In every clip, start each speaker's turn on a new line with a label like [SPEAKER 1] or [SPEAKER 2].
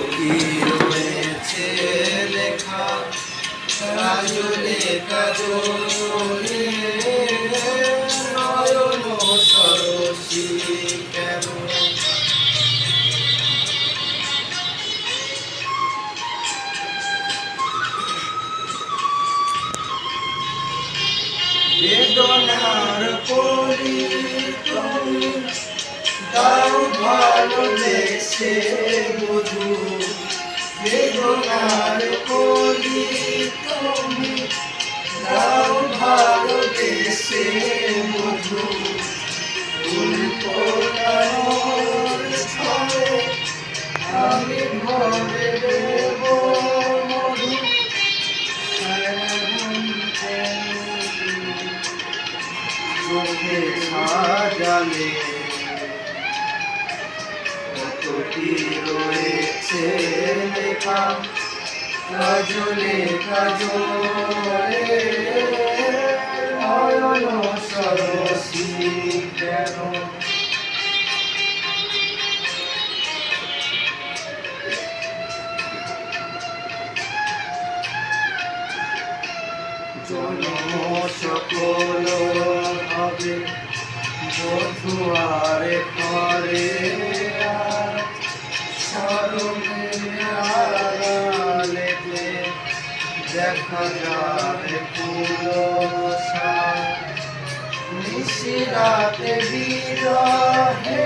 [SPEAKER 1] কি রয়েছে লেখা কাজলে কাজলে নয়ন সরসী কেন বেদনার কলি তুমি দাও ভালোবেসে বধু বেদনার কলি তুমি দাও ভালোবেসে বধু আমি ভরে দেব মধু চোখে সাজালে কত কি রয়েছে লেখা কাজলে কাজলে নয়ন সরসী কেন জন্ম সকল হবে বধুয়ারে ঘরে সরলে দেখা যাবে পুরসা নিশিরাতে বিরহে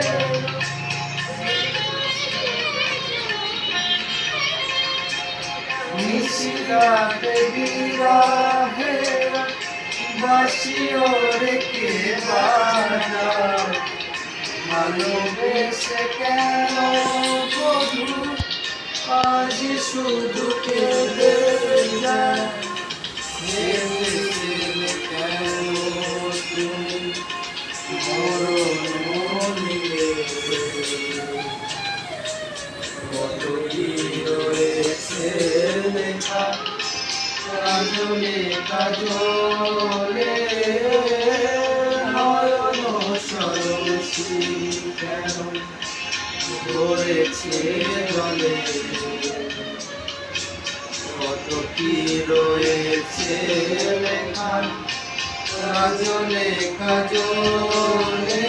[SPEAKER 1] নিশিরাতে বিরহে বাসিও রেখে বাজা ভালোবেসে কেন বধু আজ শুধু কেঁদে যায় কেন তুমি মরণ নিয়ে কত কি রয়েছে লেখা কাজলে কাজলে নয়ন সরসী কেন ধরেছে জলে কত কি রয়েছে লেখা কাজলে কাজলে